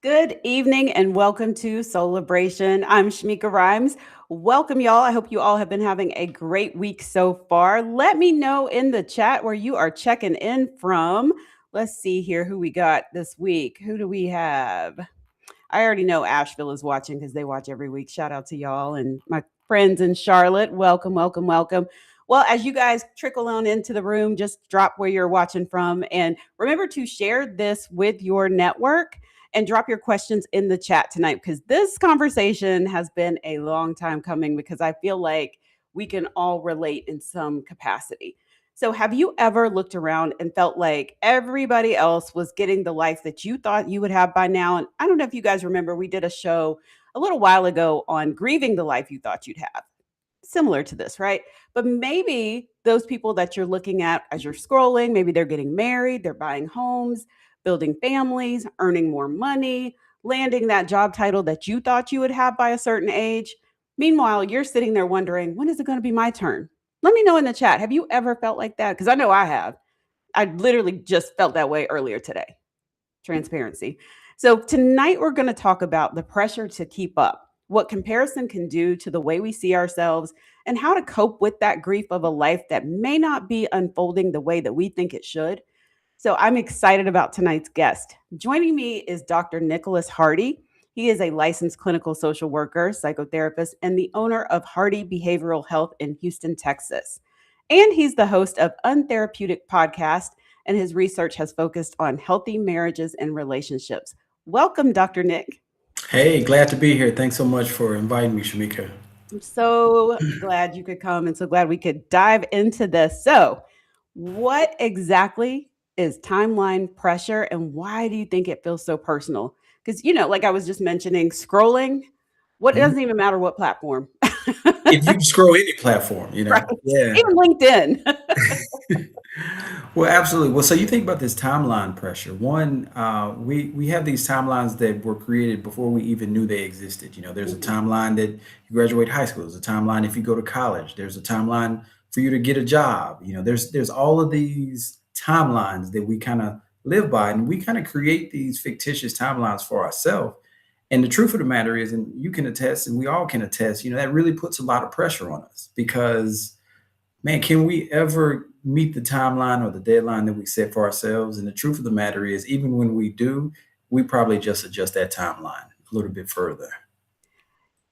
Good evening and welcome to Soulibration. I'm Shamika Rhymes. Welcome, y'all. I hope you all have been having a great week so far. Let me know in the chat where you are checking in from. Let's see here who we got this week. Who do we have? I already know Asheville is watching because they watch every week. Shout out to y'all and my friends in Charlotte. Welcome, welcome, welcome. Well, as you guys trickle on into the room, just drop where you're watching from. And remember to share this with your network and drop your questions in the chat tonight because this conversation has been a long time coming because I feel like we can all relate in some capacity. So, have you ever looked around and felt like everybody else was getting the life that you thought you would have by now? And I don't know if you guys remember, we did a show a little while ago on grieving the life you thought you'd have. Similar to this, right? But maybe those people that you're looking at as you're scrolling, maybe they're getting married, they're buying homes, building families, earning more money, landing that job title that you thought you would have by a certain age. Meanwhile, you're sitting there wondering, when is it going to be my turn? Let me know in the chat. Have you ever felt like that? Because I know I have. I literally just felt that way earlier today. Transparency. So, tonight we're going to talk about the pressure to keep up, what comparison can do to the way we see ourselves, and how to cope with that grief of a life that may not be unfolding the way that we think it should. So, I'm excited about tonight's guest. Joining me is Dr. Nicholas Hardy. He is a licensed clinical social worker, psychotherapist, and the owner of Hardy Behavioral Health in Houston, Texas. And he's the host of Untherapeutic Podcast, and his research has focused on healthy marriages and relationships. Welcome, Dr. Nick. Hey, glad to be here. Thanks so much for inviting me, Shamika. I'm so glad you could come and so glad we could dive into this. So, what exactly is timeline pressure and why do you think it feels so personal? Because, like I was just mentioning, scrolling, what Mhm. doesn't even matter what platform, If you scroll any platform, right? yeah. Even LinkedIn. Well, absolutely. Well, so you think about this timeline pressure. One, we have these timelines that were created before we even knew they existed. There's a Mhm. timeline that you graduate high school. There's a timeline if you go to college. There's a timeline for you to get a job. There's all of these timelines that we kind of live by, and we kind of create these fictitious timelines for ourselves. And the truth of the matter is, and you can attest, and we all can attest, that really puts a lot of pressure on us because, man, can we ever meet the timeline or the deadline that we set for ourselves? And the truth of the matter is, even when we do, we probably just adjust that timeline a little bit further.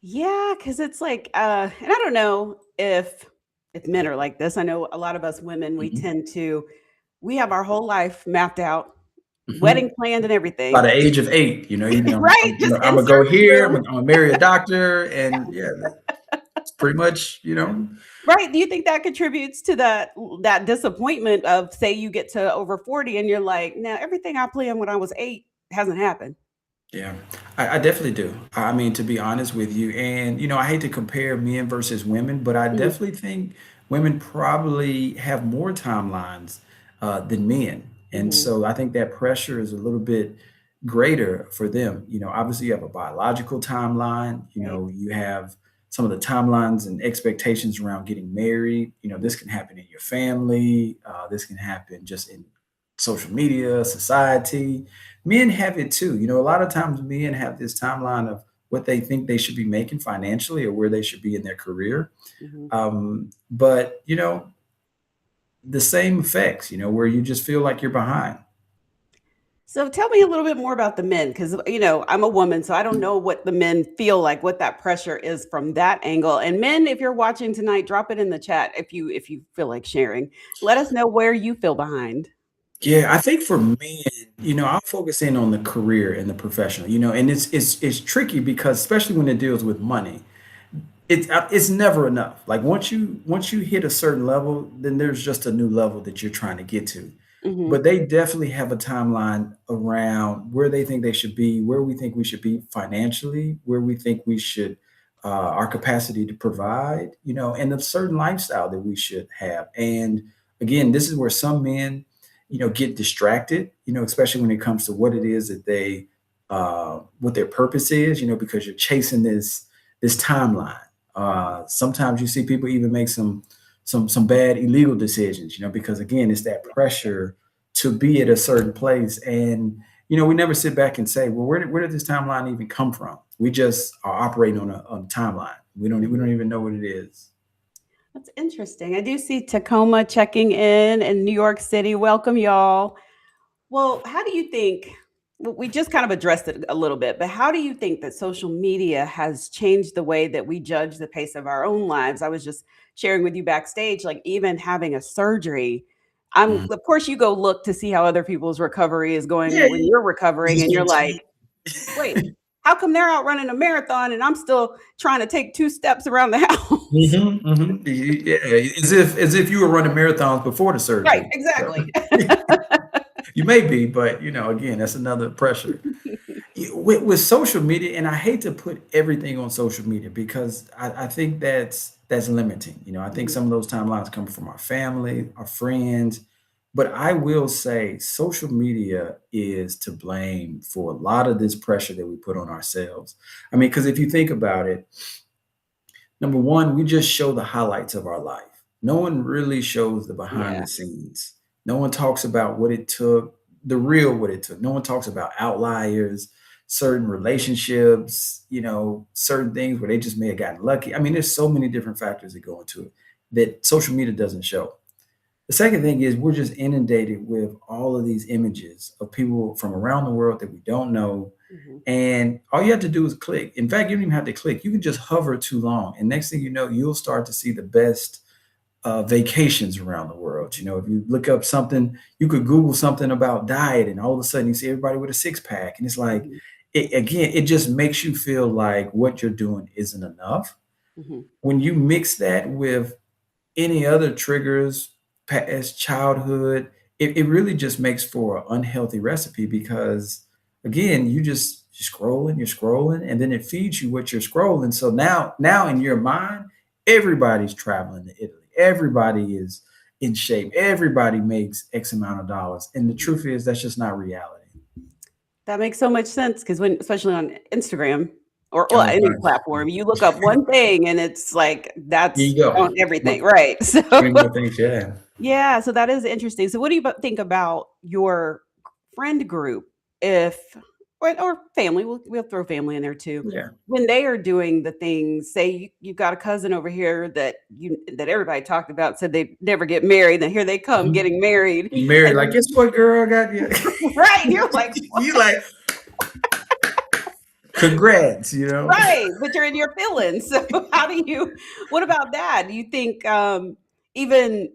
Yeah, because it's like, and I don't know if men are like this. I know a lot of us women, we Mhm. tend to, we have our whole life mapped out, Mhm. wedding planned and By everything, the age of 8, right? Just I'm gonna go insert the here. room. I'm gonna marry a doctor, and yeah, that's pretty much. Right. Do you think that contributes to that disappointment of say you get to over 40 and you're like, now everything I planned when I was 8 hasn't happened. Yeah, I definitely do. I mean, to be honest with you, and I hate to compare men versus women, but I Mhm, definitely think women probably have more timelines than men, and mhm, so I think that pressure is a little bit greater for them. Obviously, you have a biological timeline. right. You have some of the timelines and expectations around getting married. Mhm. This can happen in your family. This can happen just in social media, society. Men have it too. A lot of times men have this timeline of what they think they should be making financially or where they should be in their career. Mhm. But the same effects, where you just feel like you're behind. So tell me a little bit more about the men because I'm a woman, so I don't know what the men feel like, what that pressure is from that angle. And men, if you're watching tonight, drop it in the chat if you feel like sharing. Let us know where you feel behind. Yeah, I think for men, I'll focus in on the career and the professional, and it's tricky because especially when it deals with money, it's never enough. Like once you hit a certain level, then there's just a new level that you're trying to get to. Hmm. But they definitely have a timeline around where they think they should be, where we think we should be financially, where we think we should our capacity to provide, and a certain lifestyle that we should have. And again, this is where some men, get distracted, especially when it comes to what it is that they what their purpose is, because you're chasing this timeline. Sometimes you see people even make some bad illegal decisions, because again, it's that pressure to be at a certain place. And we never sit back and say, well, where did this timeline even come from? We just are operating on a timeline. We don't Mhm. even know what it is. That's interesting. I do see Tacoma checking in New York City. Welcome, y'all. Well, how do you think we just kind of addressed it a little bit, but how do you think that social media has changed the way that we judge the pace of our own lives? I was just sharing with you backstage, like even having a surgery. I'm Mhm. of course you go look to see how other people's recovery is Yeah, going when you're you recovering just and you're want like, wait, to. how come they're out running a marathon and I'm still trying to take 2 steps around the house? Yeah, as if you were running marathons before the Right, surgery. So exactly. you may be, but again, that's another pressure. With social media, and I hate to put everything on social media because I think that's limiting. I think Mhm, some of those timelines come from our family, our friends, but I will say social media is to blame for a lot of this pressure that we put on ourselves. I mean, because if you think about it, number one, we just show the highlights of our life. No one really shows the behind yeah, the scenes. No one talks about what it took, the real what it took. No one talks about outliers, certain relationships, certain things where they just may have gotten lucky. I mean, there's so many different factors that go into it that social media doesn't show. The second thing is we're just inundated with all of these images of people from around the world that we don't know, mhm, and all you have to do is click. In fact, you don't even have to click. You can just hover too long. And next thing you know, you'll start to see the best vacations around the world. If you look up something, you could Google something about diet, and all of a sudden you see everybody with a six pack. And it's like, mhm, again, it just makes you feel like what you're doing isn't enough. mhm. When you mix that with any other triggers, past childhood, it really just makes for an unhealthy recipe because again, you're scrolling, and then it feeds you what you're scrolling. So now in your mind, everybody's traveling to Italy. Everybody is in shape. Everybody makes X amount of dollars. And the truth is that's just not reality. That makes so much sense because when especially on Instagram or, well, Oh any gosh. platform, you look up one thing and it's like Here that's you go. on everything, right? So, 20 more things, yeah. yeah, so that is interesting. So what do you think about your friend group if or family, we'll throw family in there too. Yeah. When they are doing the things, say you've got a cousin over here that everybody talked about, said they never get married, then here they come Mhm. getting married, And Mary, and like, guess what, girl? I got you. right, you're like, You like, congrats. right, but you're in your feelings. So how do you what about that? Do you think even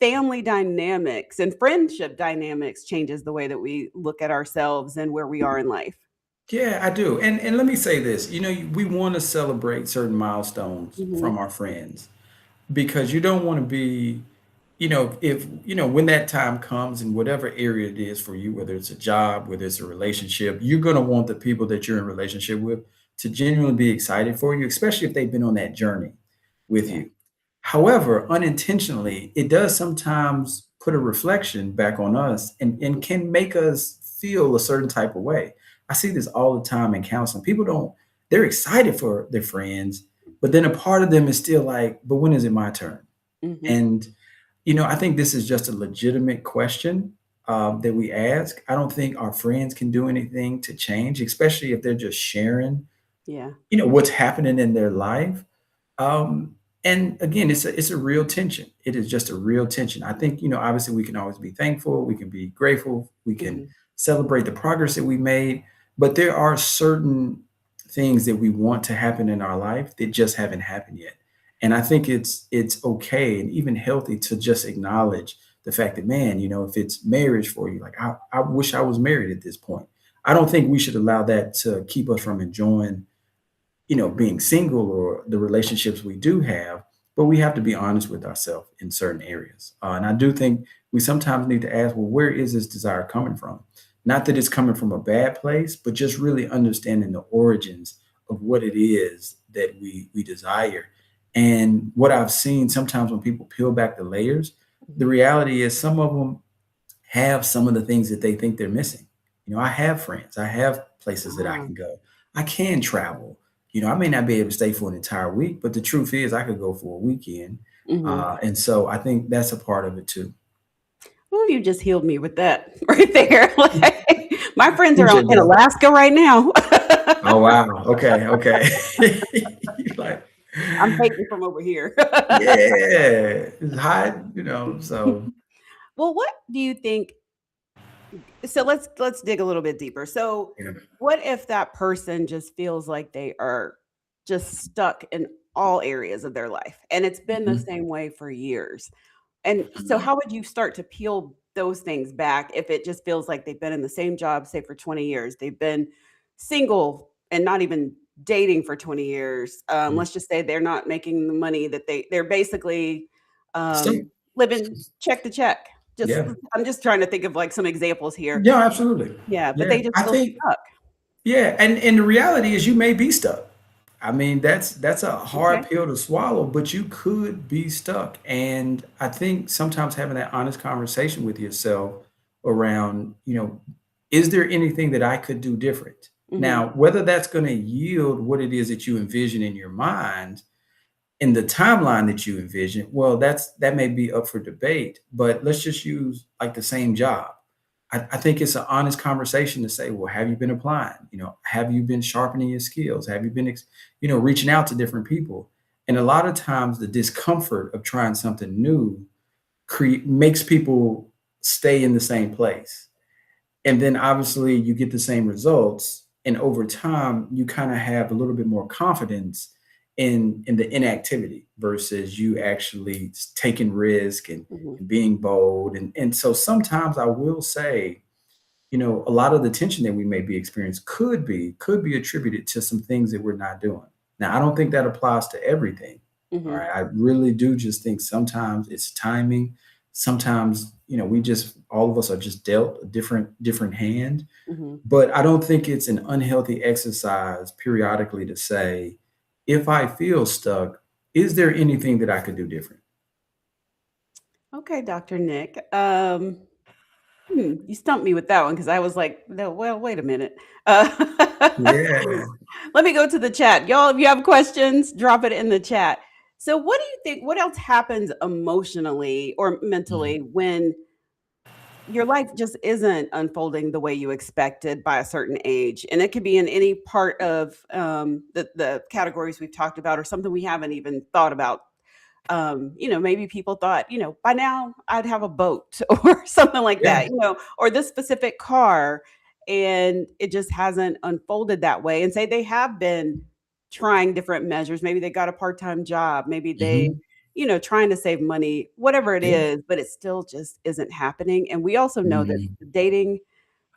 family dynamics and friendship dynamics changes the way that we look at ourselves and where we are in life? Yeah, I do. And let me say this, we want to celebrate certain milestones Mhm, from our friends because you don't want to be, if, when that time comes in whatever area it is for you, whether it's a job, whether it's a relationship, you're going to want the people that you're in relationship with to genuinely be excited for you, especially if they've been on that journey with yeah, you. However, unintentionally, it does sometimes put a reflection back on us and can make us feel a certain type of way. I see this all the time in counseling. People they're excited for their friends, but then a part of them is still like, but when is it my turn? mhm, And, I think this is just a legitimate question that we ask. I don't think our friends can do anything to change, especially if they're just sharing, yeah, what's happening in their life. Um, and again, it's a real tension. It is just a real tension. I think, obviously we can always be thankful, we can be grateful, we can mhm, celebrate the progress that we made, but there are certain things that we want to happen in our life that just haven't happened yet. And I think it's okay and even healthy to just acknowledge the fact that, man, if it's marriage for you, like I wish I was married at this point. I don't think we should allow that to keep us from enjoying being single or the relationships we do have, but we have to be honest with ourselves in certain areas. And I do think we sometimes need to ask, well, where is this desire coming from? Not that it's coming from a bad place, but just really understanding the origins of what it is that we desire. And what I've seen sometimes when people peel back the layers, the mhm. reality is some of them have some of the things that they think they're missing. I have friends, I have places that I Ah, can go. I can travel. I may not be able to stay for an entire week, but the truth is I could go for a weekend. mhm. And so I think that's a part of it too. Well, you just healed me with that right there. Like, My friends are Appreciate in that. Alaska right now. Oh wow. Okay. Okay. You're like, I'm hating from over here. yeah, it's hot. So Well, what do you think? So let's dig a little bit deeper. So, yeah. what if that person just feels like they are just stuck in all areas of their life, and it's been the Mhm. same way for years? And so, Mhm. how would you start to peel those things back if it just feels like they've been in the same job, say, for 20 years? They've been single and not even dating for 20 years. Mhm. Let's just say they're not making the money that they're basically So living check to check. Just yeah. I'm just trying to think of like some examples here. Yeah, absolutely. Yeah, but Yeah. they just I feel think stuck. yeah, and the reality is you may be stuck. I mean, that's a hard Okay. pill to swallow, but you could be stuck. And I think sometimes having that honest conversation with yourself around, is there anything that I could do different? Mhm. Now, whether that's going to yield what it is that you envision in your mind in the timeline that you envision, well, that may be up for debate. But let's just use like the same job. I think it's an honest conversation to say, well, have you been applying? Have you been sharpening your skills? Have you been, reaching out to different people? And a lot of times, the discomfort of trying something new makes people stay in the same place, and then obviously you get the same results, and over time you kind of have a little bit more confidence in the inactivity versus you actually taking risk Mhm. and being bold, and so sometimes I will say, a lot of the tension that we may be experiencing could be attributed to some things that we're not doing. Now, I don't think that applies to everything. All Mhm. right. I really do just think sometimes it's timing. Sometimes, we just all of us are just dealt a different hand. Mhm. But I don't think it's an unhealthy exercise periodically to say, if I feel stuck, is there anything that I could do different? Okay, Dr. Nick. You stumped me with that one because I was like, no, well, wait a minute. Yeah. Let me go to the chat. Y'all, if you have questions, drop it in the chat. So, what do you think? What else happens emotionally or mentally Mhm. when your life just isn't unfolding the way you expected by a certain age? And it could be in any part of the categories we've talked about or something we haven't even thought about. Maybe people thought, by now I'd have a boat or something like Yeah. that, or this specific car. And it just hasn't unfolded that way. And say they have been trying different measures. Maybe they got a part time job. Maybe they, Hmm. trying to save money, whatever it Yeah. is, but it still just isn't happening. And we also know that Mhm. the dating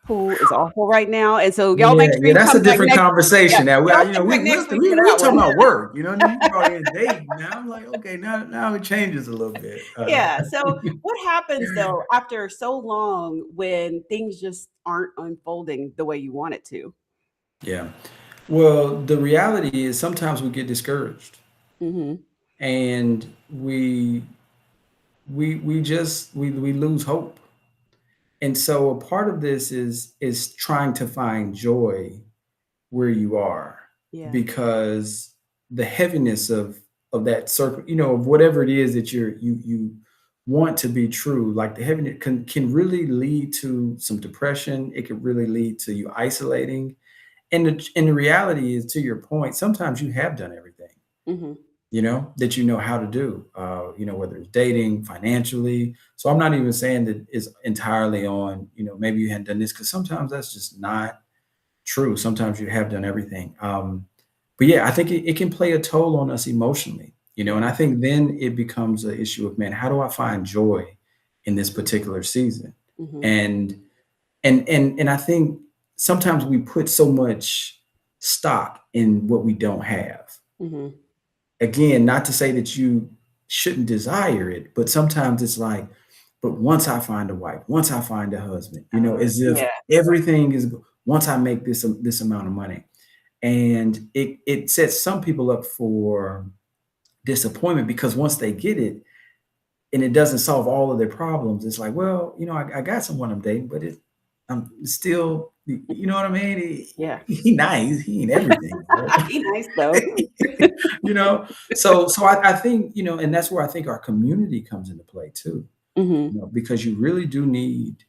pool is awful right now. And so y'all make Yeah, sure yeah, you that's a come back different next. Yeah, conversation. Now, y'all you know, come we back we next week we for we that talking one. about work. Then you brought in dating. Now I'm like, okay, now it changes a little bit. Yeah. So what happens though after so long when things just aren't unfolding the way you want it to? Yeah. Well, the reality is sometimes we get discouraged, Mhm. and we lose hope. And so a part of this is trying to find joy where you are, Yeah. because the heaviness of that circle, of whatever it is that you want to be true, like the heaviness can really lead to some depression. It could really lead to you isolating. And the reality is, to your point, sometimes you have done everything, Mhm. that how to do, whether it's dating, financially. So I'm not even saying that it's entirely on, maybe you hadn't done this, because sometimes that's just not true. Sometimes you have done everything. But yeah, I think it can play a toll on us emotionally, and I Yeah. think then it becomes an issue of, man, how do I find joy in this particular season? Mhm. And and I think sometimes we put so much stock in what we don't have. Mhm. Again, not to say that you shouldn't desire it, but sometimes it's like, but once I find a wife, once I find a husband, as if Yeah. everything is, once I make this amount of money, and it sets some people up for disappointment, because once they get it and it doesn't solve all of their problems, it's like, well, I got someone I'm dating, but I'm still, you know what I mean? Yeah. He nice, he ain't everything, though. He nice though. you know so I think, and that's where I think our community comes into play too, Mhm. because you really do need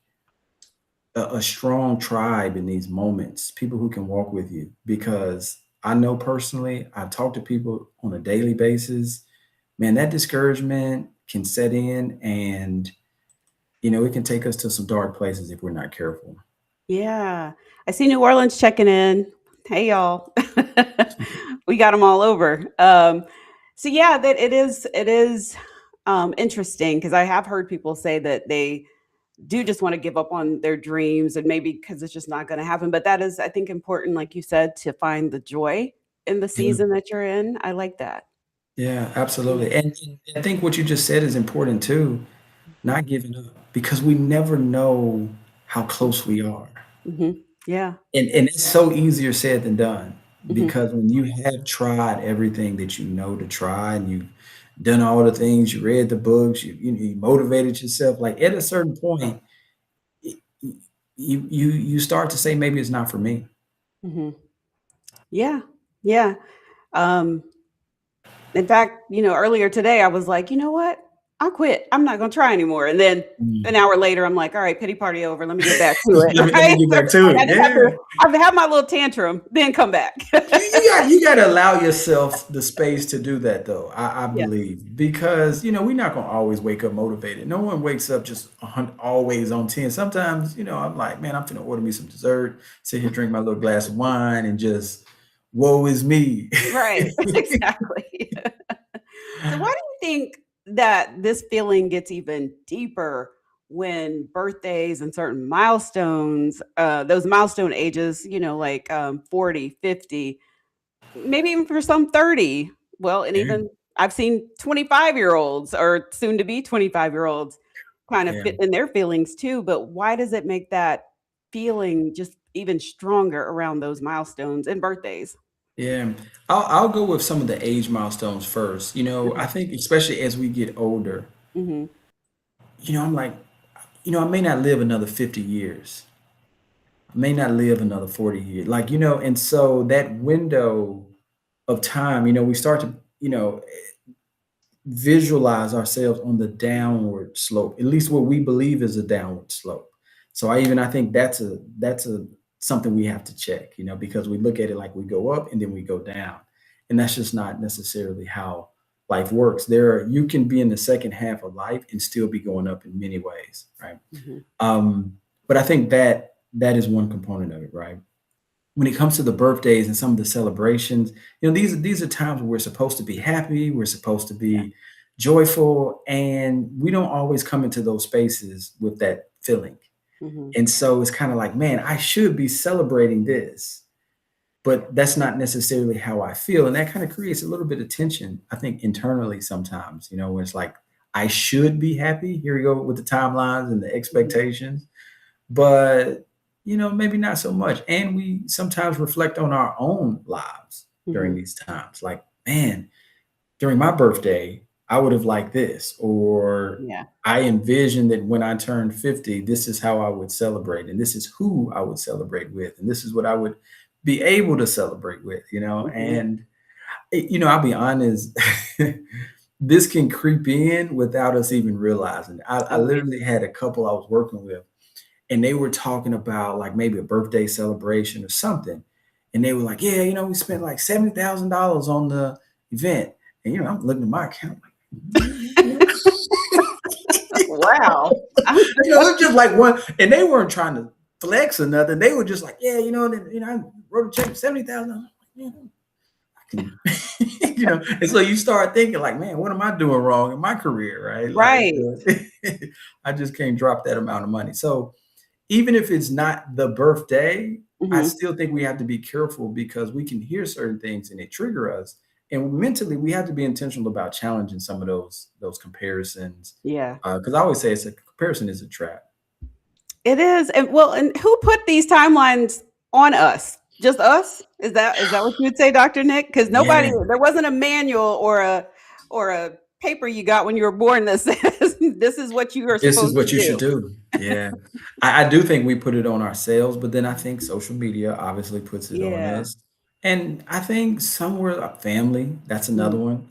a strong tribe in these moments, people who can walk with you. Because I know personally, I talk to people on a daily basis. Man, that discouragement can set in, and it can take us to some dark places if we're not careful. Yeah. I see New Orleans checking in. Hey, y'all. We got them all over. So yeah, that it is interesting because I have heard people say that they do just want to give up on their dreams and maybe because it's just not going to happen. But that is, I think, important, like you said, to find the joy in the Yeah, season that you're in. I like that. yeah, Yeah. absolutely. And I think what you just said is important too, Mhm. not giving up, because we never know how close we are. Mhm. Yeah. And it's so easier said than done, Mhm. because when you have tried everything that you know to try, and you've done all the things, you read the books, you motivated yourself, like at a certain point, y- y- you start to say maybe it's not for me. Mhm. Yeah. Yeah. Um, In fact, earlier today I was like, "You know what? I quit. I'm not gonna try anymore." And then an Mm. hour later, I'm like, "All right, pity party over. Let me get back to it." Let me Right? get back to Like, it. I just have Yeah. to have my little tantrum, then come back. You got to allow yourself the space to do that, though. I Yeah. believe, because we're not gonna always wake up motivated. No one wakes up just always on 10. Sometimes, I'm like, man, I'm gonna order me some dessert, sit here, drink my little glass of wine, and just woe is me. Right. Exactly. So why do you think that this feeling gets even deeper when birthdays and certain milestones, those milestone ages, like 40, 50, maybe even for some 30. Well, and Yeah, even I've seen 25-year-olds or soon to be 25-year-olds kind of yeah, fit in their feelings too. But why does it make that feeling just even stronger around those milestones and birthdays? yeah. I'll go with some of the age milestones first. I Okay. think especially as we get older, Hmm. I'm like, I may not live another 50 years. I may not live another 40 years. Like, and so that window of time, we start to, visualize ourselves on the downward slope, at least what we believe is a downward slope. So I think that's a something we have to check, because we look at it like we go up and then we go down. And that's just not necessarily how life works. You can be in the second half of life and still be going up in many ways, right? Hmm. Um, but I think that is one component of it, right? When it comes to the birthdays and some of the celebrations, these are times where we're supposed to be happy, we're supposed to Yeah. be joyful, and we don't always come into those spaces with that feeling. Hmm. And so it's kind of like, man, I should be celebrating this, but that's not necessarily how I feel. And that kind of creates a little bit of tension, I think, internally sometimes, when it's like, I should be happy. Here we go with the timelines and the Hmm. expectations, but maybe not so much. And we sometimes reflect on our own lives during Hmm. these times, like, man, during my birthday I would have liked this, or Yeah. I envisioned that when I turned 50, this is how I would celebrate, and this is who I would celebrate with, and this is what I would be able to celebrate with, Hmm. and I'll be honest, this can creep in without us even realizing. I Oh yeah. literally had a couple I was working with, and they were talking about like maybe a birthday celebration or something. And they were like, yeah, we spent like $70,000 on the event. And I'm looking at my account like, Wow. it was just like one, and they weren't trying to flex or nothing. They were just like, yeah, I wrote a check for 70,000. Yeah, I can, and so you start thinking like, man, what am I doing wrong in my career? Right. Like, Right. I just can't drop that amount of money. So even if it's not the birthday, I Hmm. still think we have to be careful, because we can hear certain things and they trigger us. And mentally, we have to be intentional about challenging some of those comparisons. Yeah. Because I always say it's a comparison is a trap. It is. And well, and who put these timelines on us? Just us? Is that what you would say, Dr. Nick? Because nobody, Yeah, there wasn't a manual or a paper you got when you were born that says this is what you are this is supposed to what you should do. do. Yeah, I do think we put it on ourselves, but then I think social media obviously puts it on Yeah. us, and I think somewhere family, that's another Mhm.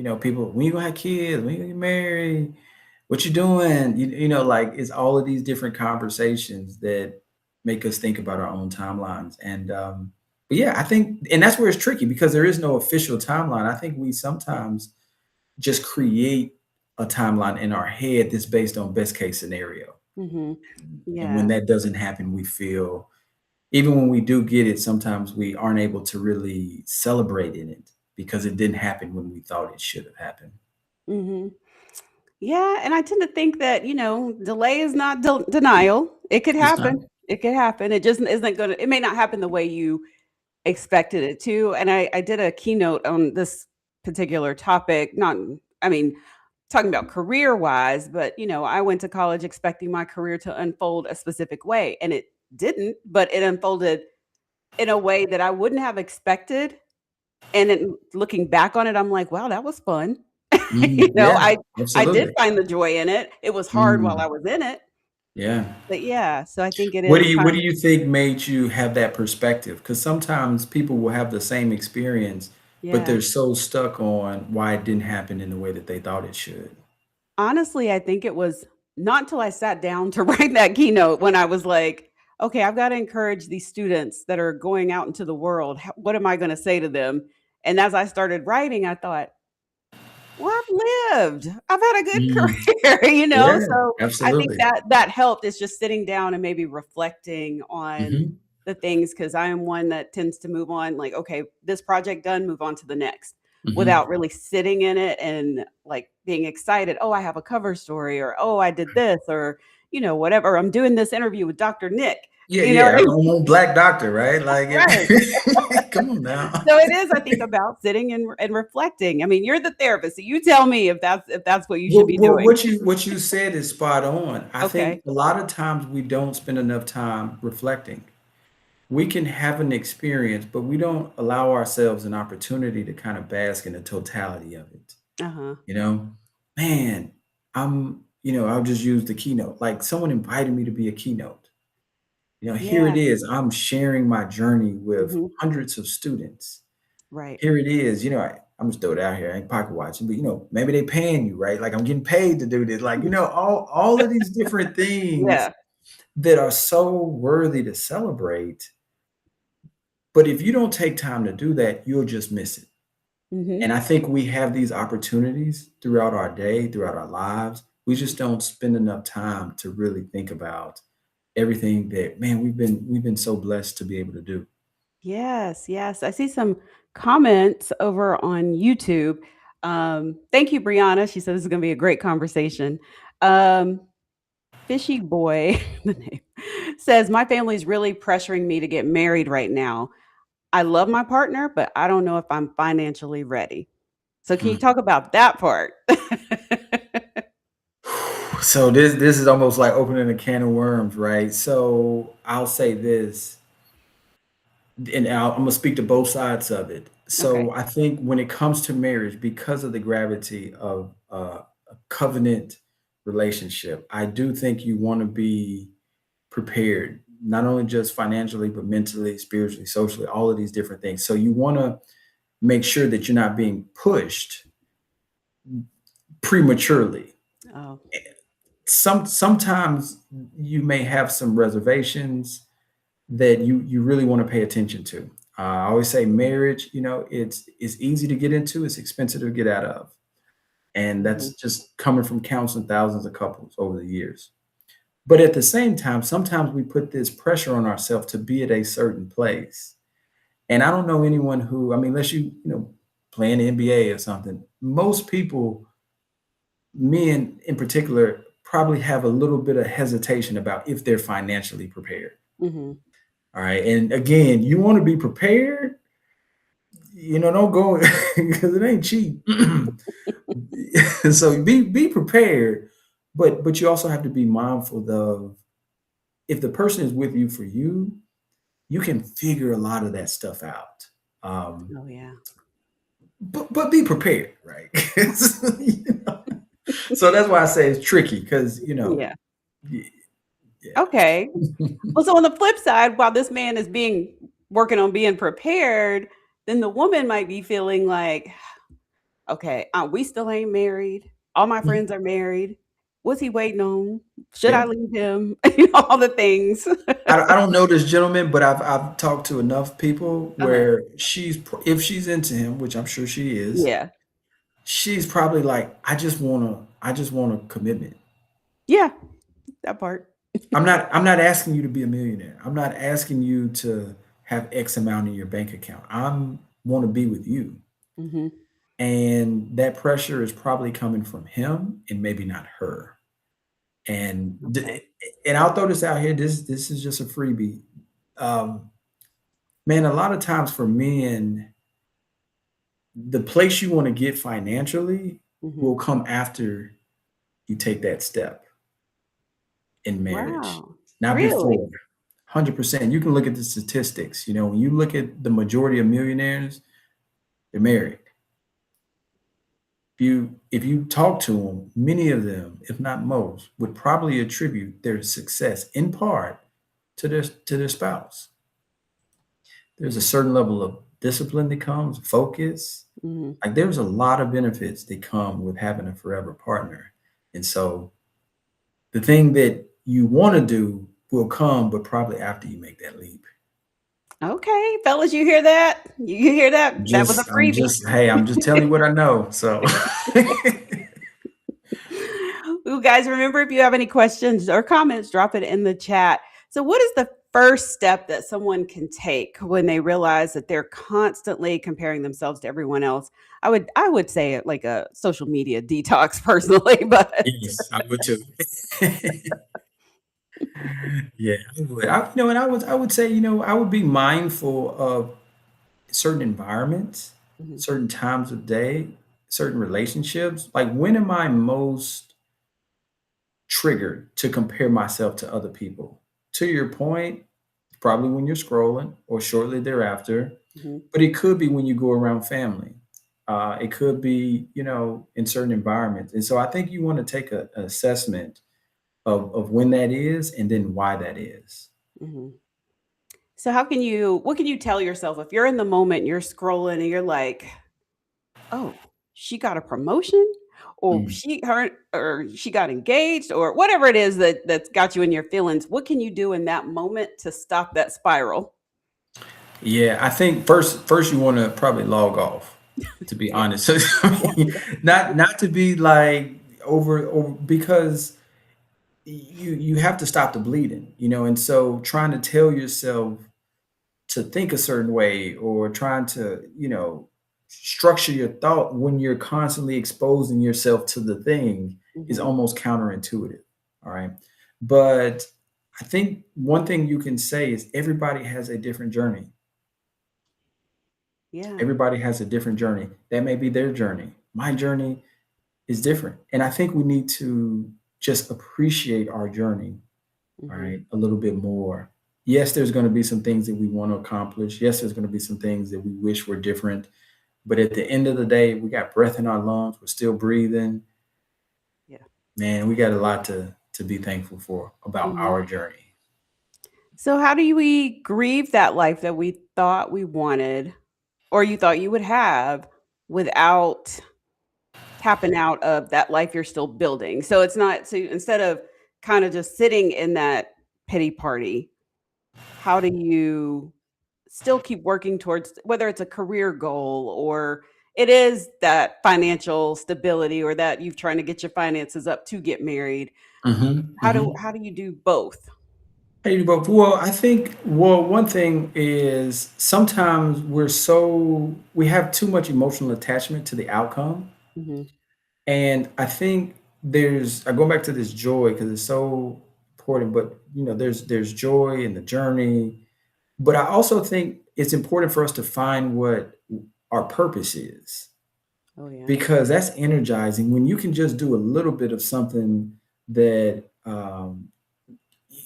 one. People, when you gonna have kids, when you gonna get married, what you doing? Like it's all of these different conversations that make us think about our own timelines. And but yeah, I think, and that's where it's tricky because there is no official timeline. I think we sometimes just create a timeline in our head that's based on best case scenario. Hmm. And when Yeah. that doesn't happen, we feel, even when we do get it, sometimes we aren't able to really celebrate in it because it didn't happen when we thought it should have happened. Hmm. Yeah, and I tend to think that, delay is not denial. It could It's not. happen. It could happen. It just isn't gonna it may not happen the way you expected it to. And I did a keynote on this particular topic, not I mean, talking about career-wise, but, I went to college expecting my career to unfold a specific way, and it didn't, but it unfolded in a way that I wouldn't have expected. And then looking back on it, I'm like, "Wow, that was fun." Mm, yeah, I did absolutely. find the joy in it. It was hard while I Mm, was in it, yeah. but yeah, so I think it What do is you what do time. you think made you have that perspective? Because sometimes people will have the same experience, but Yeah. they're so stuck on why it didn't happen in the way that they thought it should. Honestly, I think it was not until I sat down to write that keynote when I was like, "Okay, I've gotta encourage these students that are going out into the world. What am I gonna say to them?" And as I started writing, I thought, "Well, I've lived. I've had a good Mm, career," yeah, So I think absolutely. that helped is just sitting down and maybe reflecting on Mhm, the things because I am one that tends to move on, like, okay, this project done, move on to the next, mhm. without really sitting in it and like being excited. Oh, I have a cover story, or oh, I did this, or whatever. I'm doing this interview with Dr. Nick. Yeah, You know what yeah, I I'm mean? a black doctor, right? Like, Right. come on now. So it is, I think, about sitting and reflecting. I mean, you're the therapist, so you tell me if that's what you should be Well, doing. what you said is spot on. I think Okay. a lot of times we don't spend enough time reflecting. We can have an experience, but we don't allow ourselves an opportunity to kind of bask in the totality of it. Uh-huh. You know, man, I'll just use the keynote. Like someone invited me to be a keynote. Here it Yeah. is. I'm sharing my journey with Mhm. hundreds of students. Right. Here it is. I'm just throw it out here. I ain't pocket watching, but maybe they paying you, right? Like I'm getting paid to do this. Like, all of these different things Yeah. that are so worthy to celebrate. But if you don't take time to do that, you'll just miss it. And Mhm. I think we have these opportunities throughout our day, throughout our lives. We just don't spend enough time to really think about everything that, man, we've been so blessed to be able to do. Yes, yes. I see some comments over on YouTube. Thank you, Brianna. She said this is gonna be a great conversation. Um, Fishy Boy, the name, says, "My family is really pressuring me to get married right now. I love my partner, but I don't know if I'm financially ready." So can you Hmm. talk about that part? So this is almost like opening a can of worms, right? So I'll say this, and I'm gonna speak to both sides of it. Okay. So I think when it comes to marriage, because of the gravity of a covenant relationship, I do think you want to be prepared, not only just financially, but mentally, spiritually, socially, all of these different things. So you want to make sure that you're not being pushed prematurely. Oh. Sometimes you may have some reservations that you really want to pay attention to. I always say marriage, it's easy to get into, it's expensive to get out of, and Mhm. that's just coming from counseling thousands of couples over the years. But at the same time, sometimes we put this pressure on ourselves to be at a certain place. And I don't know anyone who, I mean, unless play in the NBA or something, most people, men in particular, probably have a little bit of hesitation about if they're financially prepared. Mhm. All right. And again, you want to be prepared, don't go because it ain't cheap. So be prepared, but you also have to be mindful of if the person is with you for you, you can figure a lot of that stuff out. Um, Oh, yeah. but be prepared, right? You know? So that's why I say it's tricky because Yeah. y- yeah. Okay. Well, so on the flip side, while this man is being working on being prepared, then the woman might be feeling like, okay, we still ain't married. All my friends are married. Was he waiting on? Should I Yeah. leave him? All the things. I don't know this gentleman, but I've talked to enough people Uh-huh. where if she's into him, which I'm sure she is, Yeah. she's probably like, I just want a commitment. Yeah, that part. I'm not asking you to be a millionaire. I'm not asking you to have X amount in your bank account. I'm want to be with you. Mhm. And that pressure is probably coming from him and maybe not her. And Okay. and I'll throw this out here. This is just a freebie. Um, Man, a lot of times for men, the place you want to get financially Mhm. will come after you take that step in marriage, Wow. not Really? before. 100%. You can look at the statistics. You know, when you look at the majority of millionaires, they're married. If you talk to them, many of them, if not most, would probably attribute their success in part to their spouse. There's a certain level of discipline that comes, focus. Mhm. Like there's a lot of benefits that come with having a forever partner. And so the thing that you want to do will come, but probably after you make that leap. Okay, fellas, you hear that? You hear that? That was a freebie. Hey, I'm just telling you what I know. So Ooh, guys, remember if you have any questions or comments, drop it in the chat. So, what is the first step that someone can take when they realize that they're constantly comparing themselves to everyone else? I would say it like a social media detox personally, but yes, I would too. Yeah, I would. And I would say, I would be mindful of certain environments, Mhm, certain times of day, certain relationships. Like when am I most triggered to compare myself to other people? To your point, probably when you're scrolling or shortly thereafter, mhm. but it could be when you go around family. It could be, in certain environments. And so I think you want to take an assessment of when that is and then why that is. Mhm. So what can you tell yourself if you're in the moment, you're scrolling and you're like, "Oh, she got a promotion?" Or Mm. she got engaged or whatever it is that's got you in your feelings. What can you do in that moment to stop that spiral? Yeah, I think first you want to probably log off, to be Yeah. honest. I mean, not to be like over because you have to stop the bleeding, and so trying to tell yourself to think a certain way or trying to, structure your thought when you're constantly exposing yourself to the thing is Mhm. almost counterintuitive. All right. But I think one thing you can say is everybody has a different journey. Yeah. Everybody has a different journey. That may be their journey. My journey is different. And I think we need to just appreciate our journey, all Mhm. right, a little bit more. Yes, there's going to be some things that we want to accomplish. Yes, there's going to be some things that we wish were different. But at the end of the day, we got breath in our lungs. We're still breathing. Yeah. Man, we got a lot to be thankful for about Mhm. our journey. So how do we grieve that life that we thought we wanted or you thought you would have without tapping out of that life you're still building? So it's not so instead of kind of just sitting in that pity party, how do you still keep working towards whether it's a career goal or it is that financial stability or that you've trying to get your finances up to get married. Hmm. How do you do both? Hey, but well, I think one thing is sometimes we have too much emotional attachment to the outcome, Mhm, and I think I go back to this joy because it's so important. But there's joy in the journey, but I also think it's important for us to find what our purpose is oh, yeah. because that's energizing when you can just do a little bit of something that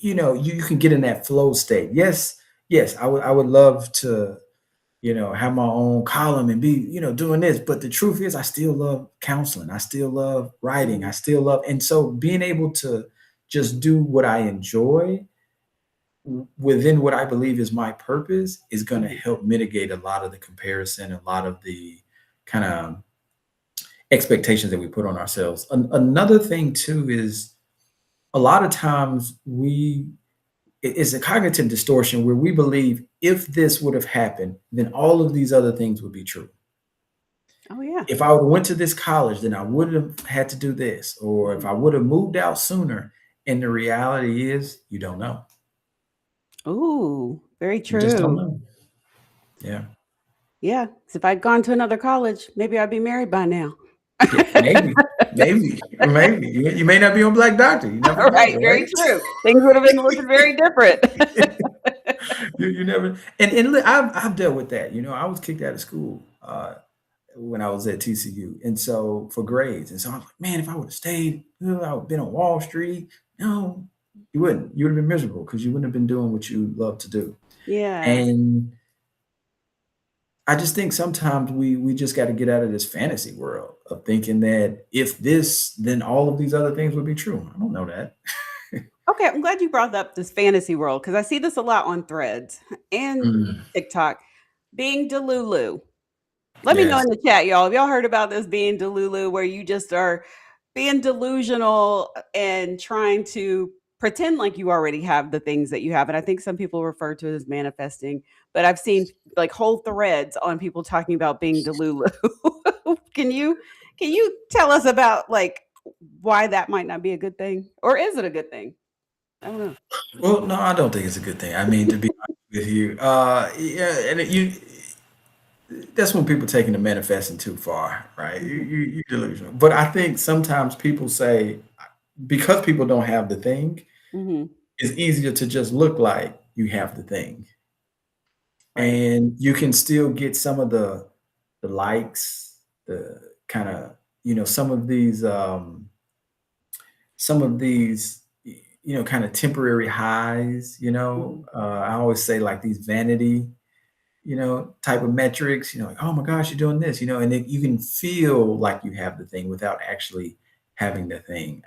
you can get in that flow state. Yes, yes, I would love to, have my own column and be, doing this. But the truth is I still love counseling. I still love writing. I Mhm, still love, and so being able to just do what I enjoy within what I believe is my purpose is going to mhm, help mitigate a lot of the comparison, a lot of the kind of expectations that we put on ourselves. Another thing too is a lot of times it's a cognitive distortion where we believe if this would have happened, then all of these other things would be true. Oh yeah. If I would have went to this college, then I wouldn't have had to do this, or if Mhm. I would have moved out sooner. And the reality is, you don't know. Ooh, very You just don't true. know. Yeah. Yeah, 'cause if I'd gone to another college, maybe I'd be married by now. Yeah, maybe. You may not be on Black Doctor. You never know, Right, very right? true. Things would have been looking very different. You never. And look, I've dealt with that. I was kicked out of school when I was at TCU, and so for grades, and so I was like, man, if I would have stayed, I would have been on Wall Street. No, you wouldn't. You would have been miserable because you wouldn't have been doing what you love to do. Yeah. And I just think sometimes we just got to get out of this fantasy world of thinking that if this, then all of these other things would be true. I don't know that. Okay, I'm glad you brought up this fantasy world because I see this a lot on Threads and Mm, TikTok. Being Delulu. Let me know yes. in the chat, y'all. Have y'all heard about this being Delulu, where you just are being delusional and trying to pretend like you already have the things that you have? And I think some people refer to it as manifesting, but I've seen like whole threads on people talking about being Delulu. can you can you tell us about like why that might not be a good thing, or is it a good thing? I don't know. Well, no, I don't think it's a good thing. I mean, to be honest with you, yeah, and that's when people taking the manifesting too far, right? You, Mhm. you you delusional. But I think sometimes people say because people don't have the thing, Mhm. it's easier to just look like you have the thing, Right. and you can still get some of the likes, the kind of some of these kind of temporary highs. Mhm. I always say like these vanity type of metrics, like, oh my gosh, you're doing this, and then you can feel like you have the thing without actually having the thing.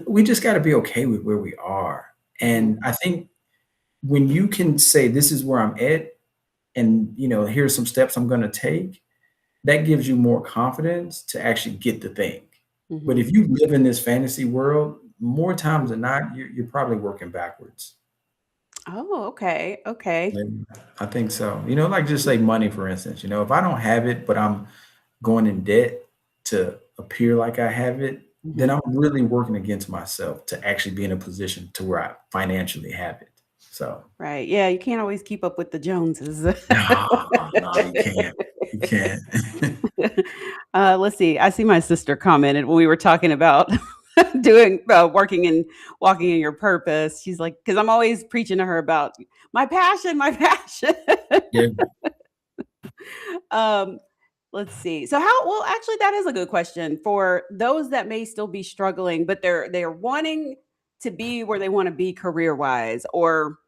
We just got to be okay with where we are. Mhm. And I think when you can say, this is where I'm at, and, here's some steps I'm going to take, that gives you more confidence to actually get the thing. But Mhm. if you live in this fantasy world, more times than not, you're probably working backwards. Oh, okay. Okay. Yeah, I think so. Like just say money, for instance. If I don't have it, but I'm going in debt to appear like I have it, then Mhm. I'm really working against myself to actually be in a position to where I financially have it. So, Right. Yeah, you can't always keep up with the Joneses. no, no, you can't. You can't. Let's see. I see my sister commented when we were talking about doing working and walking in your purpose. She's like, because I'm always preaching to her about my passion, my passion. Yeah. um, let's see. So how? Well, actually, that is a good question for those that may still be struggling, but they're wanting to be where they want to be career wise, or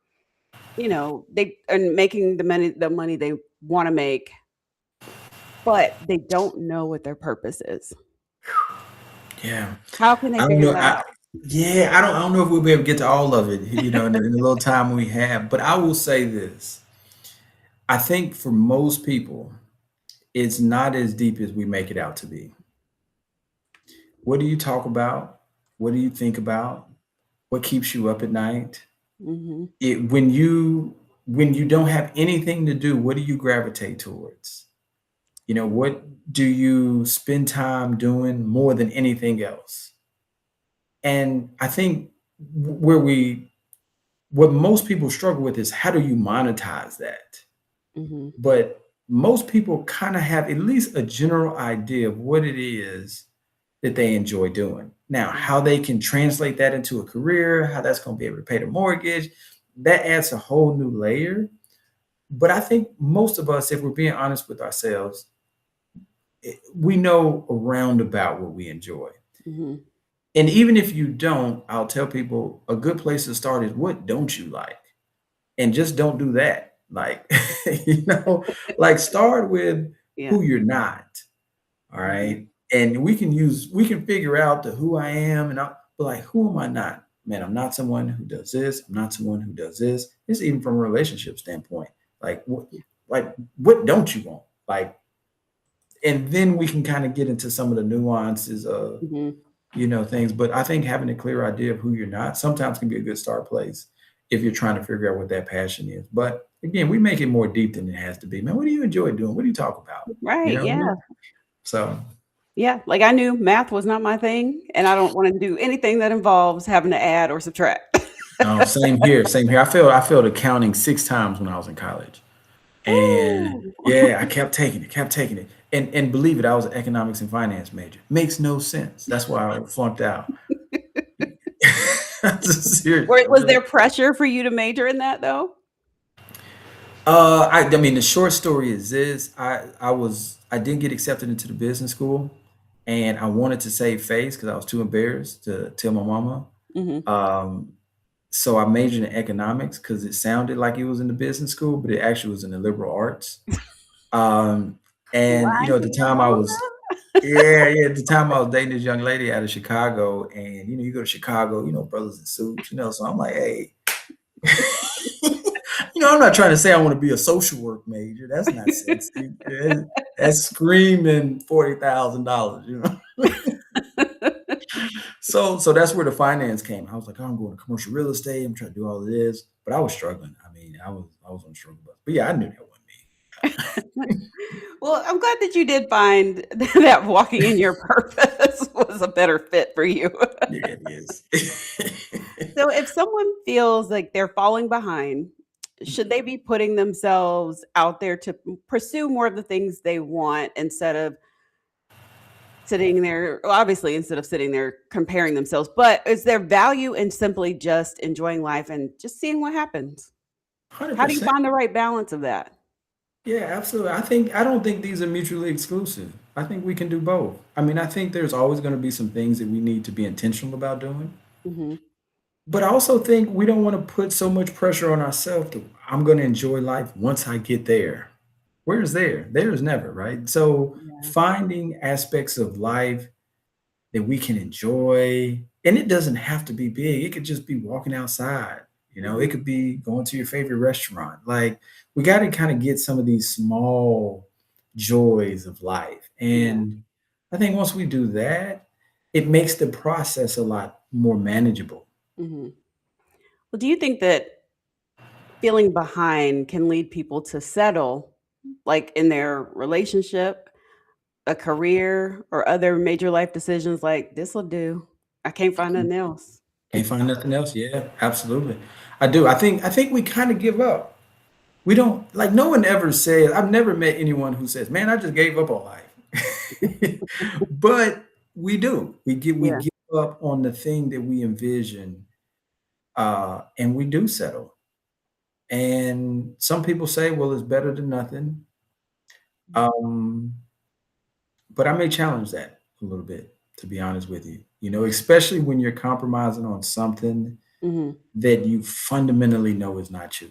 they are making the money they want to make, but they don't know what their purpose is. Yeah. How can they I don't figure know. that out? Yeah, I don't know if we'll be able to get to all of it, in the little time we have. But I will say this. I think for most people, it's not as deep as we make it out to be. What do you talk about? What do you think about? What keeps you up at night? Mhm. When you don't have anything to do, what do you gravitate towards? What do you spend time doing more than anything else? And I think where we what most people struggle with is how do you monetize that? Mhm. But most people kind of have at least a general idea of what it is that they enjoy doing. Now, how Mhm. they can translate that into a career, how that's going to be able to pay the mortgage, that adds a whole new layer. But I think most of us, if we're being honest with ourselves, we know around about what we enjoy. Mhm. And even if you don't, I'll tell people a good place to start is what don't you like? And just don't do that. Like, you know, like start with Yeah. who you're not. All Mhm. right. And we can figure out the who I am but like, who am I not? Man, I'm not someone who does this. I'm not someone who does this. It's even from a relationship standpoint. Like, what don't you want? Like, and then we can kind of get into some of the nuances of, Mhm. things. But I think having a clear idea of who you're not sometimes can be a good start place if you're trying to figure out what that passion is. But again, we make it more deep than it has to be. Man, what do you enjoy doing? What do you talk about? You Right, know? yeah. So, Yeah, like, I knew math was not my thing, and I don't wanna do anything that involves having to add or subtract. no, same here. Same here. I failed accounting 6 times when I was in college. And Ooh. yeah, I kept taking it. And believe it, I was an economics and finance major. Makes no sense. That's why I flunked out. That's serious. Or was there pressure for you to major in that, though? I mean, the short story is this: I didn't get accepted into the business school, and I wanted to save face because I was too embarrassed to tell my mama. Mhm. Um, so I majored in economics because it sounded like it was in the business school, but it actually was in the liberal arts. Um, and Lying at to the your time I mama? was Yeah, yeah. At the time, I was dating this young lady out of Chicago, and you go to Chicago, brothers in suits, So I'm like, hey, I'm not trying to say I want to be a social work major. That's not sexy. That's screaming $40,000. So that's where the finance came. I was like, oh, I'm going to commercial real estate. I'm trying to do all of this, but I was struggling. I mean, I was on the struggle bus. But yeah, I knew that wasn't me. Well, I'm glad that you did find that walking in your purpose was a better fit for you. Yeah, it is. So if someone feels like they're falling behind, should they be putting themselves out there to pursue more of the things they want instead of sitting there, well, obviously, instead of sitting there comparing themselves, but is there value in simply just enjoying life and just seeing what happens? How do you 100%. find the right balance of that? Yeah, absolutely. I don't think these are mutually exclusive. I think we can do both. I mean, I think there's always going to be some things that we need to be intentional about doing. Mhm. But I also think we don't want to put so much pressure on ourselves to I'm going to enjoy life once I get there. Where's there? There is never, right? So Yeah. finding aspects of life that we can enjoy. And it doesn't have to be big. It could just be walking outside. It Mhm. could be going to your favorite restaurant. Like we got to kind of get some of these small joys of life. Yeah. And I think once we do that, it makes the process a lot more manageable. Mhm. Well, do you think that feeling behind can lead people to settle, like, in their relationship, a career, or other major life decisions like, "This'll do. I can't find nothing else." Can't find nothing else. Yeah, absolutely. I do. I think we kind of give up. We don't like no one ever says, I've never met anyone who says, "Man, I just gave up on life." But we do. We Yeah. give up on the thing that we envision, and we do settle. And some people say, "Well, it's better than nothing." Um, but I may challenge that a little bit, to be honest with you. Especially when you're compromising on something Mhm. that you fundamentally know is not you.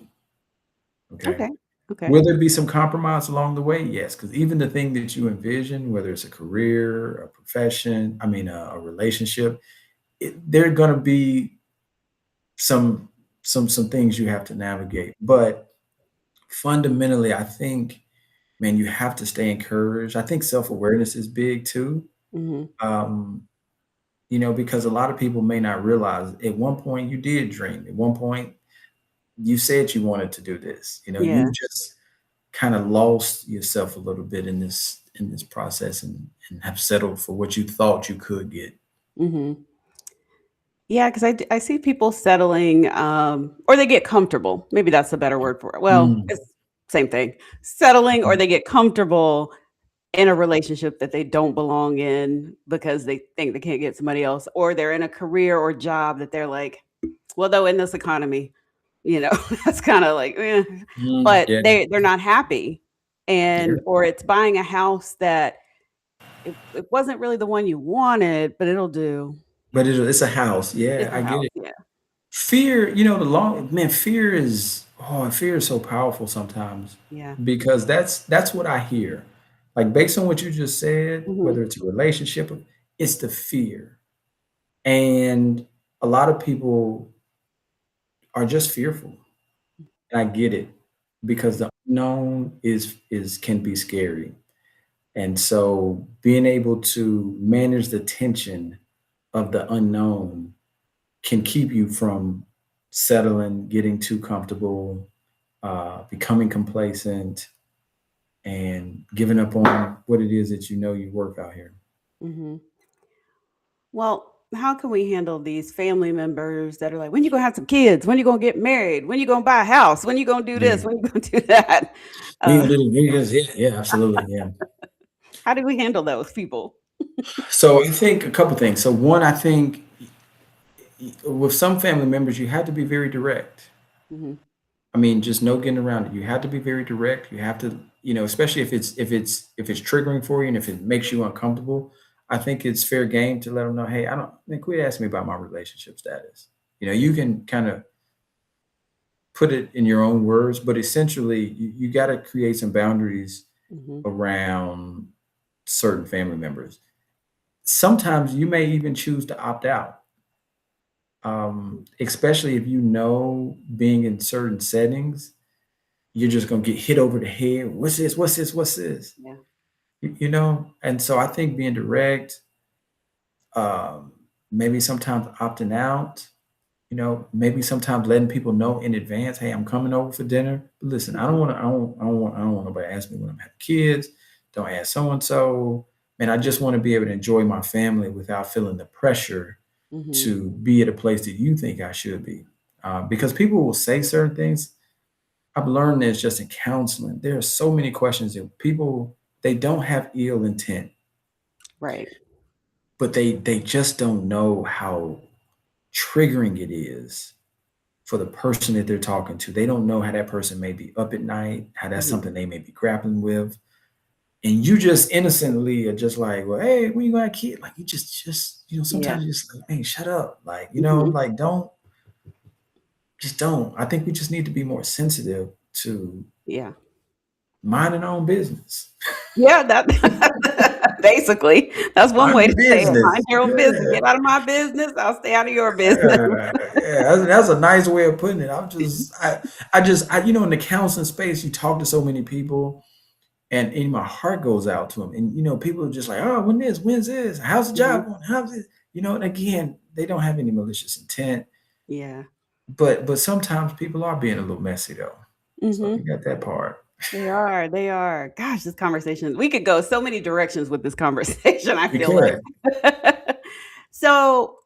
Okay. Okay. Okay. Will there be some compromise along the way? Yes, because even the thing that you envision, whether it's a career, a profession, I mean, a relationship, there are going to be some some things you have to navigate. But fundamentally, I think, man, you have to stay encouraged. I think self awareness is big too. Mhm. Um, because a lot of people may not realize at one point you did dream. At one point you said you wanted to do this. Yeah. You've just kind of lost yourself a little bit in this process and have settled for what you thought you could get. Mhm. Yeah, 'cause I see people settling, or they get comfortable. Maybe that's a better word for it. Well, Mm, it's same thing. Settling or mm, they get comfortable in a relationship that they don't belong in because they think they can't get somebody else, or they're in a career or job that they're like, "Well, though in this economy," you know, that's kinda like, "Eh," but yeah, they're not happy, yeah. and or it's buying a house that it wasn't really the one you wanted, but it'll do. But it's a house. Yeah, It's a I get house, it. yeah. Fear, the long man, fear is so powerful sometimes Yeah. because that's what I hear. Like based on what you just said, Mhm. whether it's a relationship, it's the fear. And a lot of people are just fearful. And I get it because the unknown is can be scary. And so being able to manage the tension of the unknown can keep you from settling, getting too comfortable, becoming complacent, and giving up on what it is that you know you work out here. Hmm. Well, how can we handle these family members that are like, when you gonna have some kids? When you gonna get married? When you gonna buy a house? When you gonna do Yeah. this? When you gonna do that? We Uh, can do this. Yeah, yeah, absolutely. Yeah. how do we handle those people? So I think a couple things. So one, I think with some family members, you have to be very direct. Hmm. I mean, just no getting around it. You have to be very direct. You have to, especially if it's triggering for you and if it makes you uncomfortable. I think it's fair game to let them know, hey, I don't quit asking me about my relationship status. You can kind of put it in your own words, but essentially, you got to create some boundaries Hmm. around certain family members. Sometimes you may even choose to opt out, especially if you know being in certain settings, you're just going to get hit over the head. What's this? What's this? What's this? Yeah. And so I think being direct, um, maybe sometimes opting out, maybe sometimes letting people know in advance, hey, I'm coming over for dinner. But listen, I don't Hmm. want to, I don't want nobody to ask me when I'm having kids. Don't ask so and so. Man, I just want to be able to enjoy my family without feeling the pressure Hmm. to be at a place that you think I should be. Because people will say certain things. I've learned this just in counseling. There are so many questions that people they don't have ill intent, Right. but they just don't know how triggering it is for the person that they're talking to. They don't know how that person may be up at night, how that's Hmm. something they may be grappling with. And you just innocently are just like, well, hey, when you got a kid? Like you just, Yeah. sometimes you just like, man, shut up. Like, Hmm. like don't. I think we just need to be more sensitive to Yeah. minding our own business. Yeah, that basically, that's one Mind way to your say it. Mind business. your own business. Yeah. Get out of my business. I'll stay out of your business. Yeah, that's a nice way of putting it. In the counseling space, you talk to so many people, and my heart goes out to them. And people are just like, oh, when's this? How's the Hmm. job going? How's it? And again, they don't have any malicious intent, Yeah. but sometimes people are being a little messy though. So Hmm. you got that part. They are. They are. Gosh, this conversation, we could go so many directions with this conversation, I You feel like. can. So,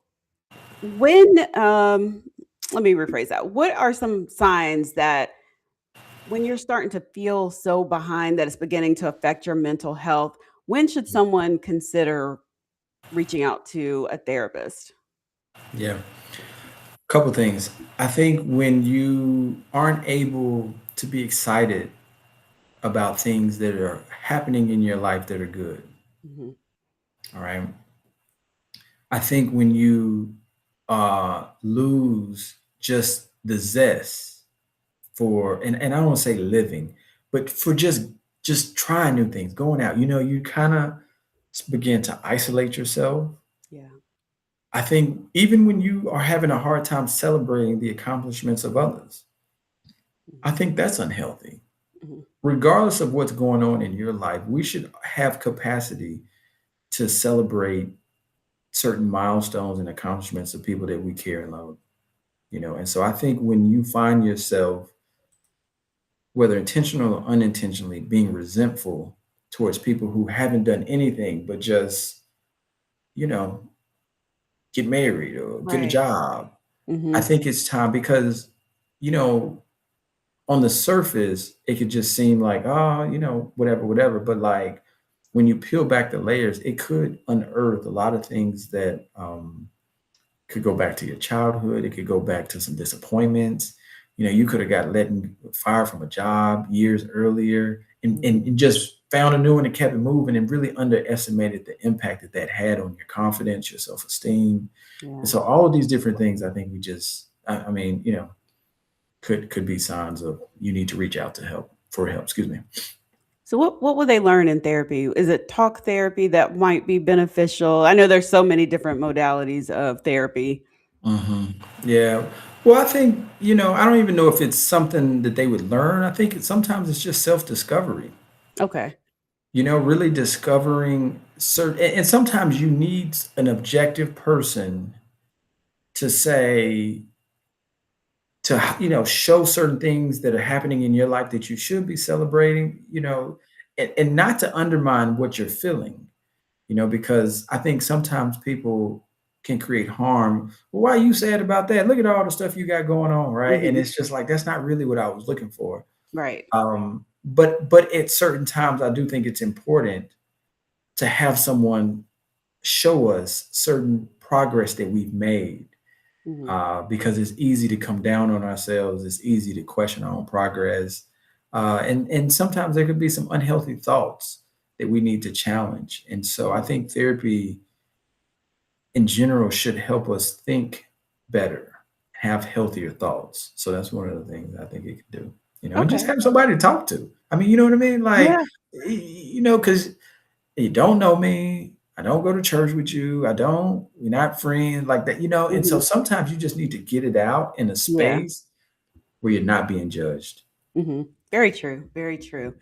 when, let me rephrase that. What are some signs that when you're starting to feel so behind that it's beginning to affect your mental health, when should someone consider reaching out to a therapist? Yeah. Couple things. I think when you aren't able to be excited about things that are happening in your life that are good. Mhm. All right. I think when you lose just the zest for, and I don't want to say living, but for just trying new things, going out, you kind of begin to isolate yourself. Yeah. I think even when you are having a hard time celebrating the accomplishments of others, I Mhm. think that's unhealthy. Mhm. Regardless of what's going on in your life, we should have capacity to celebrate certain milestones and accomplishments of people that we care and love. And so I think when you find yourself, whether intentional or unintentionally, being resentful towards people who haven't done anything but just, you know, get married or get a Right. job, I Mhm. think it's time because, you know, on the surface, it could just seem like, oh, whatever, whatever. But like when you peel back the layers, it could unearth a lot of things that could go back to your childhood. It could go back to some disappointments. You could have got fired from a job years earlier Mhm. and just found a new one and kept it moving and really underestimated the impact that that had on your confidence, your self esteem. And Yeah. so all of these different things, I think we just, I mean, could be signs of you need to reach out to help. Excuse me. So what will they learn in therapy? Is it talk therapy that might be beneficial? I know there's so many different modalities of therapy. Yeah. Well, I think, I don't even know if it's something that they would learn. I think sometimes it's just self discovery. Okay. Really discovering certain, and sometimes you need an objective person to say, to show certain things that are happening in your life that you should be celebrating, and not to undermine what you're feeling, because I think sometimes people can create harm. Well, why are you sad about that? Look at all the stuff you got going on, right? And Mhm. it's just like, that's not really what I was looking for. Right. But at certain times I do think it's important to have someone show us certain progress that we've made, Mhm. because it's easy to come down on ourselves. It's easy to question our own progress, and sometimes there could be some unhealthy thoughts that we need to challenge. And so I think therapy in general should help us think better, have healthier thoughts. So that's one of the things I think it can do. And just Okay. have somebody to talk to. I mean, you know what I mean? Like, Yeah. because you don't know me. I don't go to church with you. We're not friends like that, And so Mhm. sometimes you just need to get it out in a Yeah. space where you're not being judged. Very true. Very true.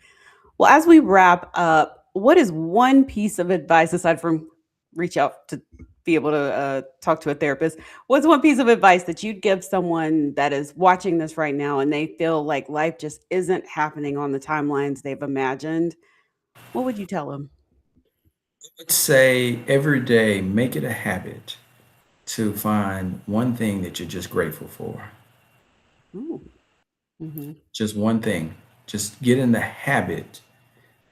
Well, as we wrap up, what is one piece of advice aside from reach out to be able to talk to a therapist? What's one piece of advice that you'd give someone that is watching this right now and they feel like life just isn't happening on the timelines they've imagined? What would you tell them? Let's say every day, make it a habit to find one thing that you're just grateful for. Ooh. Hmm. Just one thing. Just get in the habit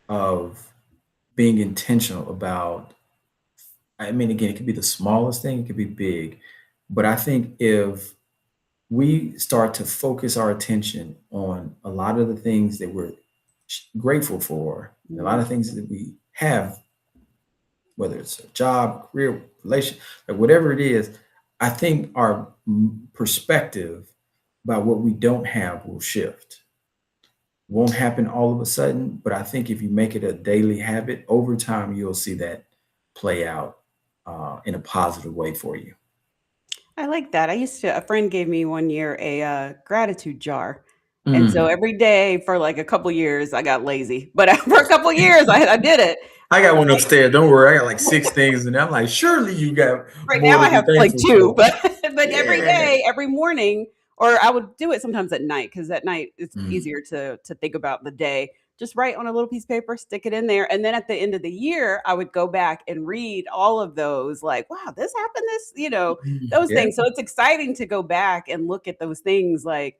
of being intentional about, I mean, again, it could be the smallest thing, it could be big. But I think if we start to focus our attention on a lot of the things that we're grateful for, and a lot Hmm. of things that we have, whether it's a job, career, relation, like whatever it is, I think our perspective about what we don't have will shift. Won't happen all of a sudden, but I think if you make it a daily habit, over time you'll see that play out in a positive way for you. I like that. A friend gave me one year a gratitude jar. And so Mm. every day for like a couple years, I got lazy. But for a couple years, I did it. I And got one like upstairs. Don't worry, I got like six things, and I'm like, surely you got right more now, to I be have like thankful two, for. but every Yeah. day, every morning, or I would do it sometimes at night because at night it's Mm. easier to think about the day. Just write on a little piece of paper, stick it in there, and then at the end of the year, I would go back and read all of those. Like, wow, this happened. Those Yeah, things. So it's exciting to go back and look at those things. Like,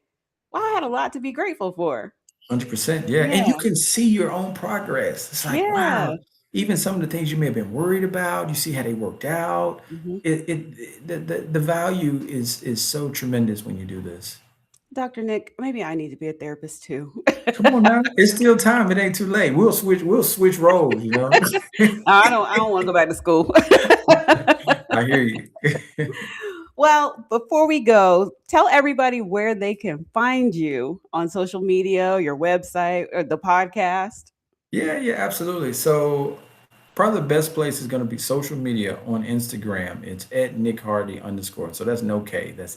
wow, I had a lot to be grateful for. 100%. Yeah, and you Yeah, can see your own progress. It's like, wow, yeah. even some of the things you may have been worried about, you see how they worked out. Hmm. The value is so tremendous when you do this. Dr. Nick, maybe I need to be a therapist too. Come on now, it's still time. It ain't too late. We'll switch roles. I don't want to go back to school. I hear you. Well, before we go, tell everybody where they can find you on social media, your website, or the podcast. Yeah, yeah, absolutely. So probably the best place is going to be social media on Instagram. It's at Nick Hardy underscore. So that's no K. That's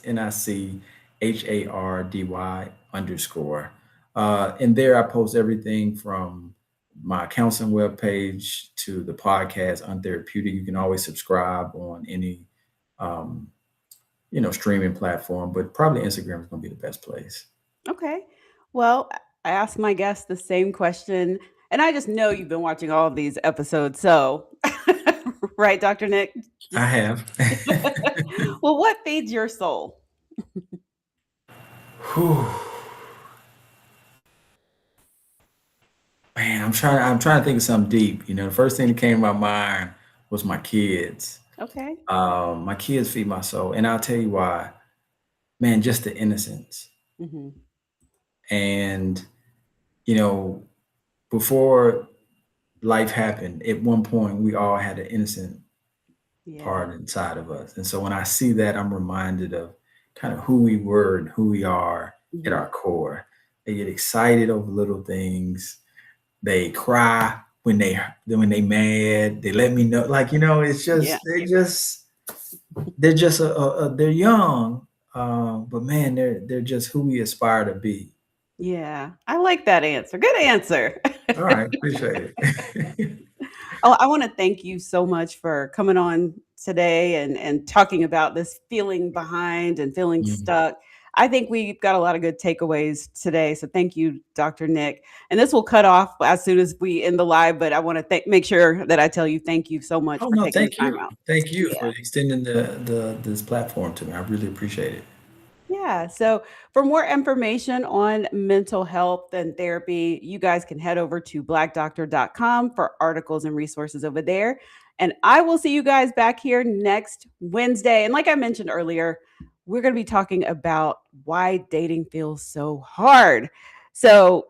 NICHARDY underscore. And there I post everything from my counseling webpage to the podcast Untherapeutic. You can always subscribe on any um, streaming platform, but probably Instagram is going to be the best place. Okay. Well, I asked my guests the same question, and I just know you've been watching all of these episodes. So, right, Dr. Nick? I Just have. well, what feeds your soul? Whew. Man, I'm trying to think of something deep. The first thing that came to my mind was my kids. Okay. My kids feed my soul, and I'll tell you why. Man, just the innocence. Hmm. And you know, before life happened, at one point we all had an innocent Yeah. part inside of us. And so when I see that, I'm reminded of kind of who we were and who we are at Hmm. our core. They get excited over little things. They cry when they mad. They let me know, like, it's Yeah. just they're just they're young, but man, they're just who we aspire to be. Yeah. I like that answer. Good answer. All right, appreciate it. Oh, I want to thank you so much for coming on today and talking about this feeling behind and feeling Mhm. stuck. I think we've got a lot of good takeaways today. So thank you, Dr. Nick. And this will cut off as soon as we end the live, but I want to make sure that I tell you thank you so much Oh for no, taking the thank time you. out. Thank you for Yeah. extending the this platform to me. I really appreciate it. Yeah. So, for more information on mental health and therapy, you guys can head over to blackdoctor.com for articles and resources over there. And I will see you guys back here next Wednesday. And like I mentioned earlier, we're going to be talking about why dating feels so hard. So,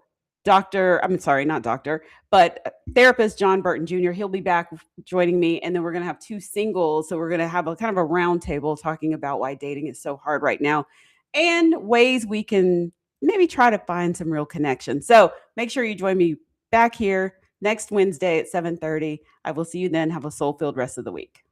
I'm sorry, not doctor, but therapist John Burton Jr., he'll be back joining me. And then we're going to have two singles. So, we're going to have a kind of a round table talking about why dating is so hard right now and ways we can maybe try to find some real connection. So make sure you join me back here next Wednesday at 7:30. I will see you then. Have a soul-filled rest of the week.